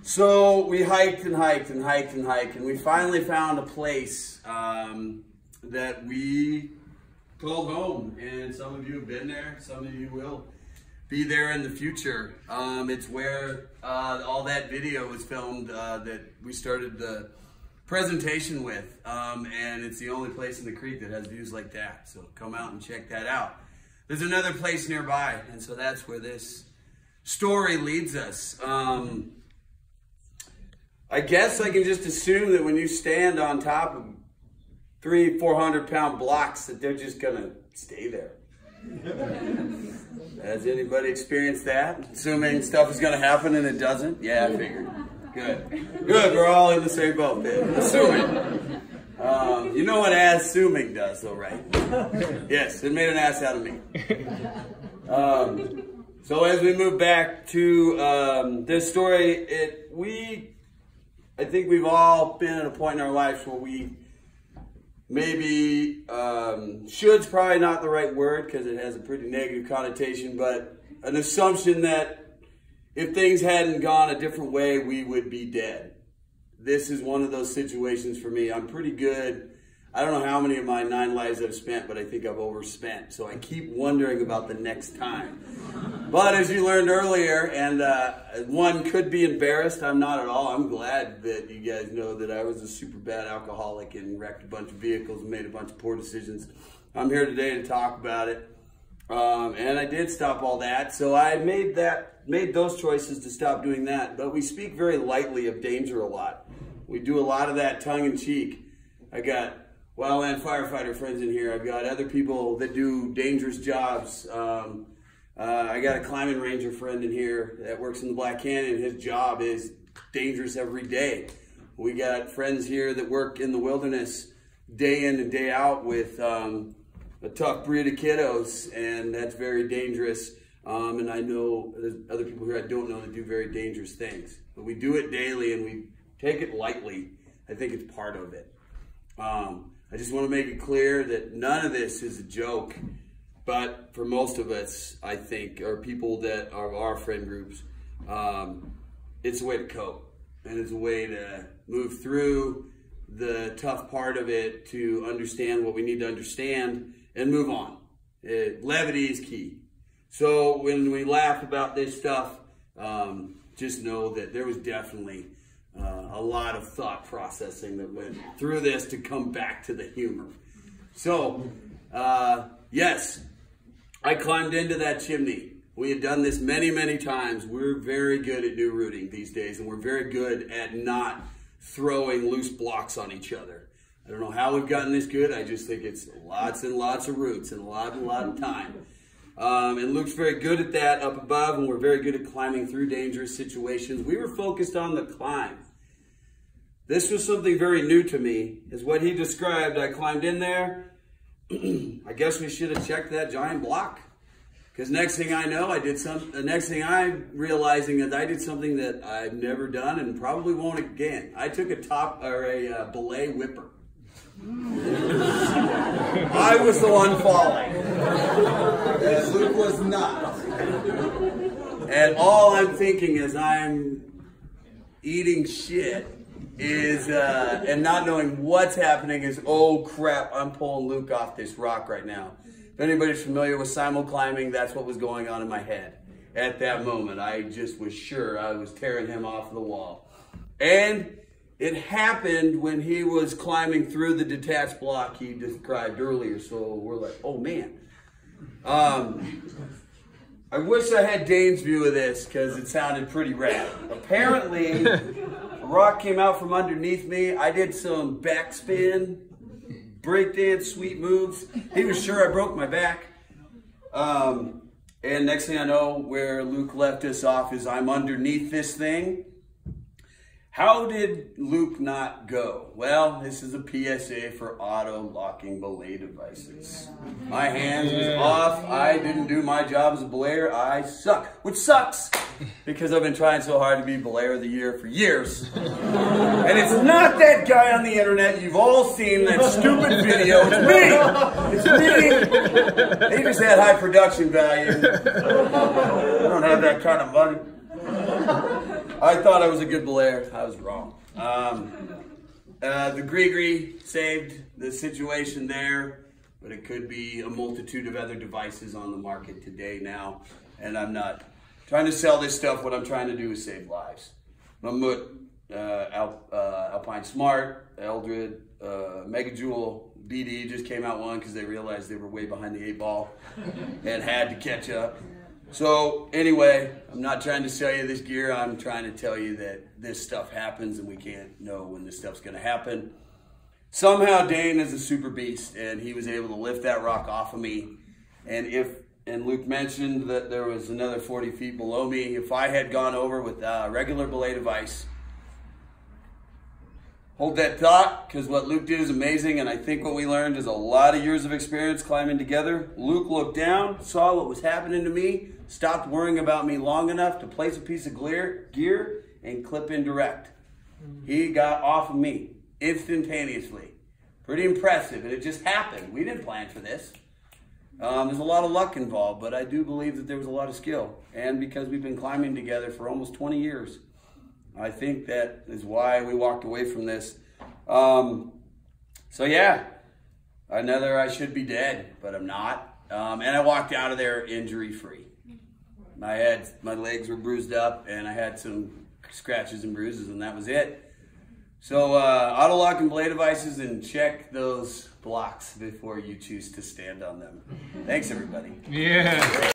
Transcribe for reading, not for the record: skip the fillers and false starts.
So we hiked and hiked and hiked and hiked, and we finally found a place that we called home. And some of you have been there, some of you will be there in the future. It's where all that video was filmed that we started the presentation with, and it's the only place in the creek that has views like that. So come out and check that out. There's another place nearby, and so that's where this story leads us. I guess I can just assume that when you stand on top of 300-400 pound blocks that they're just gonna stay there. Has anybody experienced that? Assuming stuff is gonna happen and it doesn't? Yeah, I figured. Good. Good, we're all in the same boat then. Assuming. You know what assuming does though, right? Yes, it made an ass out of me. So as we move back to this story, I think we've all been at a point in our lives where we maybe, should's probably not the right word because it has a pretty negative connotation, but an assumption that if things hadn't gone a different way, we would be dead. This is one of those situations for me. I'm pretty good. I don't know how many of my 9 lives I've spent, but I think I've overspent. So I keep wondering about the next time. But as you learned earlier, and one could be embarrassed, I'm not at all. I'm glad that you guys know that I was a super bad alcoholic and wrecked a bunch of vehicles and made a bunch of poor decisions. I'm here today to talk about it. And I did stop all that. So I made those choices to stop doing that. But we speak very lightly of danger a lot. We do a lot of that tongue in cheek. I got wildland firefighter friends in here. I've got other people that do dangerous jobs. I got a climbing ranger friend in here that works in the Black Canyon. His job is dangerous every day. We got friends here that work in the wilderness day in and day out with a tough breed of kiddos, and that's very dangerous. And I know there's other people here I don't know that do very dangerous things. But we do it daily and we take it lightly. I think it's part of it. I just want to make it clear that none of this is a joke, but for most of us, I think, or people that are our friend groups, it's a way to cope, and it's a way to move through the tough part of it to understand what we need to understand and move on. Levity is key. So when we laugh about this stuff, just know that there was definitely a lot of thought processing that went through this to come back to the humor. So, yes, I climbed into that chimney. We had done this many, many times. We're very good at new rooting these days, and we're very good at not throwing loose blocks on each other. I don't know how we've gotten this good. I just think it's lots and lots of roots and a lot of time. And Luke's very good at that up above, and we're very good at climbing through dangerous situations. We were focused on the climb. This was something very new to me, is what he described. I climbed in there. I guess we should have checked that giant block. Because next thing I know, the next thing I'm realizing is I did something that I've never done and probably won't again. I took a belay whipper. I was the one falling. And Luke was not. And all I'm thinking is I'm eating shit and not knowing what's happening is, oh crap, I'm pulling Luke off this rock right now. If anybody's familiar with simul climbing, that's what was going on in my head at that moment. I just was sure I was tearing him off the wall. And it happened when he was climbing through the detached block he described earlier. So we're like, oh man. I wish I had Dane's view of this because it sounded pretty rad. Apparently, a rock came out from underneath me. I did some backspin, breakdance, sweet moves. He was sure I broke my back. And next thing I know, where Luke left us off is I'm underneath this thing. How did Luke not go? Well, this is a PSA for auto-locking belay devices. My hands was off. I didn't do my job as a belayer. I suck, which sucks because I've been trying so hard to be belayer of the year for years. And it's not that guy on the internet. You've all seen that stupid video. It's me. They just had high production value. I don't have that kind of money. I thought I was a good belayer. I was wrong. The Gree saved the situation there, but it could be a multitude of other devices on the market today now. And I'm not trying to sell this stuff. What I'm trying to do is save lives. Mammut, Alpine Smart, Eldred, Megajoule, BD just came out one because they realized they were way behind the 8 ball and had to catch up. So anyway, I'm not trying to sell you this gear. I'm trying to tell you that this stuff happens and we can't know when this stuff's going to happen. Somehow Dane is a super beast and he was able to lift that rock off of me. And Luke mentioned that there was another 40 feet below me. If I had gone over with a regular belay device, hold that thought, because what Luke did is amazing, and I think what we learned is a lot of years of experience climbing together. Luke looked down, saw what was happening to me, stopped worrying about me long enough to place a piece of gear and clip in direct. He got off of me instantaneously. Pretty impressive, and it just happened. We didn't plan for this. There's a lot of luck involved, but I do believe that there was a lot of skill. And because we've been climbing together for almost 20 years, I think that is why we walked away from this. So yeah, I should be dead, but I'm not. And I walked out of there injury-free. My legs were bruised up, and I had some scratches and bruises, and that was it. So auto lock and belay devices, and check those blocks before you choose to stand on them. Thanks, everybody. Yeah.